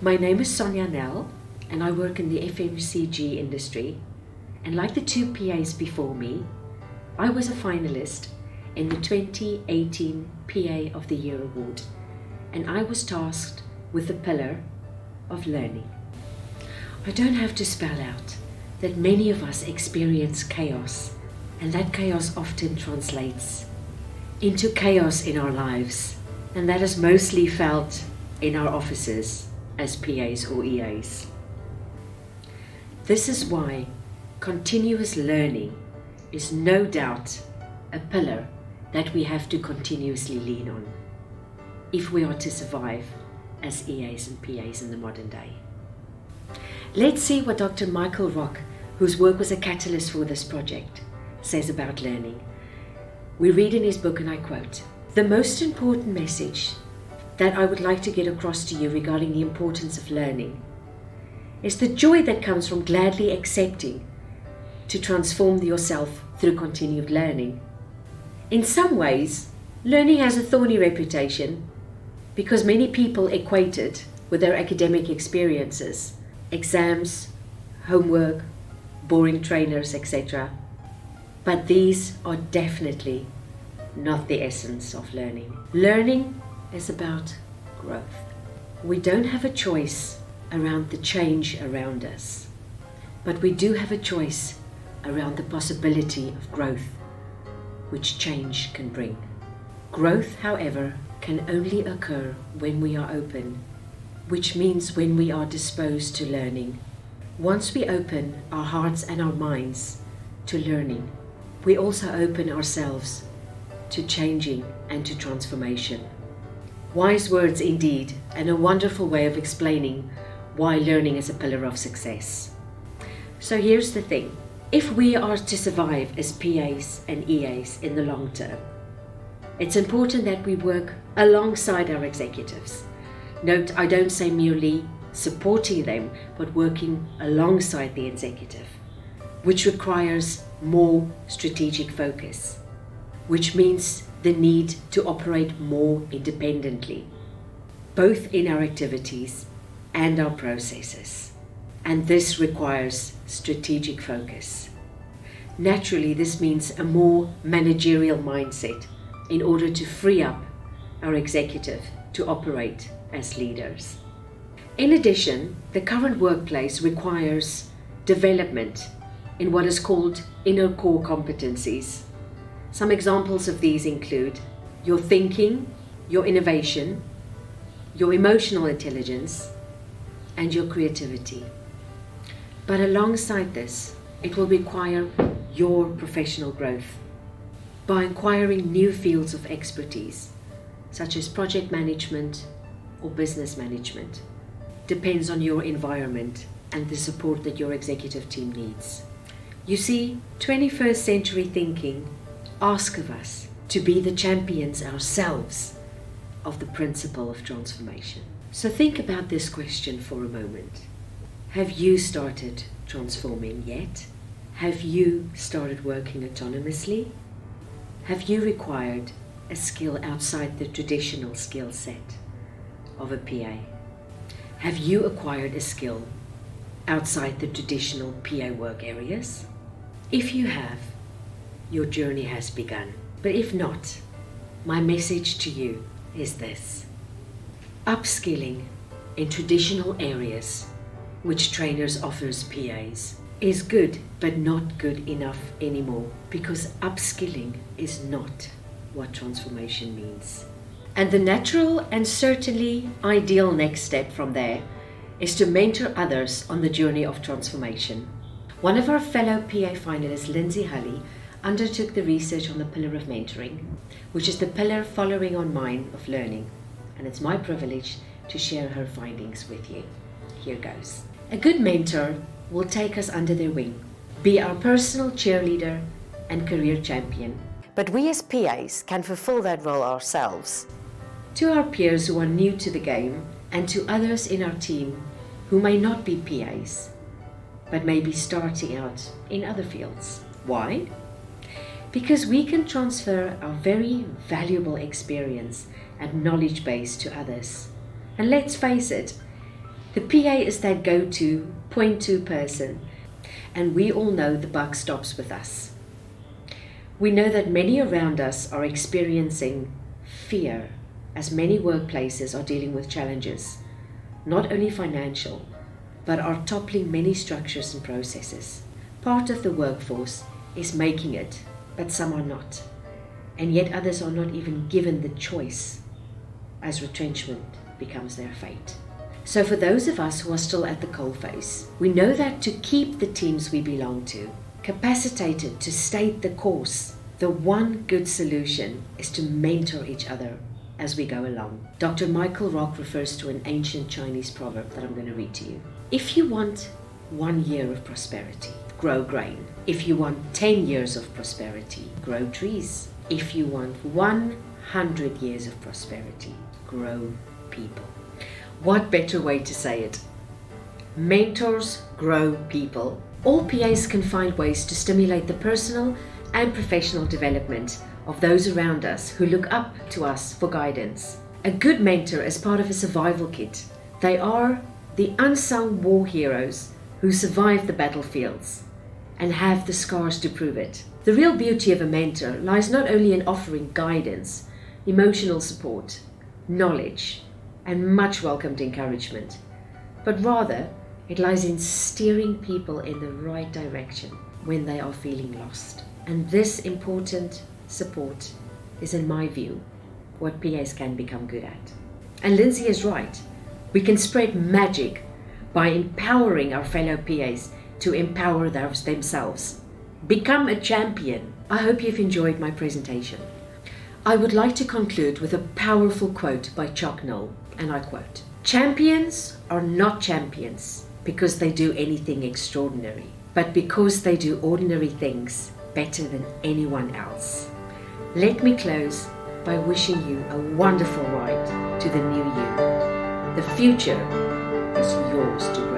My name is Sonja Nel, and I work in the FMCG industry. And like the two PAs before me, I was a finalist in the 2018 PA of the Year Award, and I was tasked with the pillar of learning. I don't have to spell out that many of us experience chaos, and that chaos often translates into chaos in our lives, and that is mostly felt in our offices as PAs or EAs. This is why continuous learning is no doubt a pillar that we have to continuously lean on if we are to survive as EAs and PAs in the modern day. Let's see what Dr. Michael Rock, whose work was a catalyst for this project, says about learning. We read in his book, and I quote, "The most important message that I would like to get across to you regarding the importance of learning is the joy that comes from gladly accepting to transform yourself through continued learning. In some ways, learning has a thorny reputation because many people equate it with their academic experiences, exams, homework, boring trainers, etc. But these are definitely not the essence of learning. Learning is about growth. We don't have a choice around the change around us, but we do have a choice around the possibility of growth, which change can bring. Growth, however, can only occur when we are open, which means when we are disposed to learning. Once we open our hearts and our minds to learning, we also open ourselves to changing and to transformation. Wise words indeed, and a wonderful way of explaining why learning is a pillar of success. So here's the thing. If we are to survive as PAs and EAs in the long term, it's important that we work alongside our executives. Note, I don't say merely supporting them, but working alongside the executive, which requires more strategic focus, which means the need to operate more independently, both in our activities and our processes. And this requires strategic focus. Naturally, this means a more managerial mindset in order to free up our executive to operate as leaders. In addition, the current workplace requires development in what is called inner core competencies. Some examples of these include your thinking, your innovation, your emotional intelligence, and your creativity. But alongside this, it will require your professional growth by acquiring new fields of expertise, such as project management or business management. Depends on your environment and the support that your executive team needs. You see, 21st century thinking asks of us to be the champions ourselves of the principle of transformation. So think about this question for a moment. Have you started transforming yet? Have you started working autonomously? Have you required a skill outside the traditional skill set of a PA? Have you acquired a skill outside the traditional PA work areas? If you have, your journey has begun. But if not, my message to you is this. Upskilling in traditional areas which trainers offers PAs is good, but not good enough anymore, because upskilling is not what transformation means. And the natural and certainly ideal next step from there is to mentor others on the journey of transformation. One of our fellow PA finalists, Lindsay Hulley, undertook the research on the pillar of mentoring, which is the pillar following on mine of learning. And it's my privilege to share her findings with you. Here goes. A good mentor will take us under their wing, be our personal cheerleader and career champion. But we as PAs can fulfill that role ourselves. To our peers who are new to the game, and to others in our team who may not be PAs, but may be starting out in other fields. Why? Because we can transfer our very valuable experience and knowledge base to others. And let's face it, The PA is that go-to, point-to person, and we all know the buck stops with us. We know that many around us are experiencing fear, as many workplaces are dealing with challenges, not only financial, but are toppling many structures and processes. Part of the workforce is making it, but some are not. And yet others are not even given the choice, as retrenchment becomes their fate. So for those of us who are still at the coalface, we know that to keep the teams we belong to capacitated to state the course, the one good solution is to mentor each other as we go along. Dr. Michael Rock refers to an ancient Chinese proverb that I'm going to read to you. If you want 1 year of prosperity, grow grain. If you want 10 years of prosperity, grow trees. If you want 100 years of prosperity, grow people. What better way to say it? Mentors grow people. All PAs can find ways to stimulate the personal and professional development of those around us who look up to us for guidance. A good mentor is part of a survival kit. They are the unsung war heroes who survive the battlefields and have the scars to prove it. The real beauty of a mentor lies not only in offering guidance, emotional support, knowledge, and much welcomed encouragement, but rather it lies in steering people in the right direction when they are feeling lost. And this important support is, in my view, what PAs can become good at. And Lindsay is right. We can spread magic by empowering our fellow PAs to empower themselves. Become a champion. I hope you've enjoyed my presentation. I would like to conclude with a powerful quote by Sonja Nel, and I quote, "Champions are not champions because they do anything extraordinary, but because they do ordinary things better than anyone else." Let me close by wishing you a wonderful ride to the new you. The future is yours to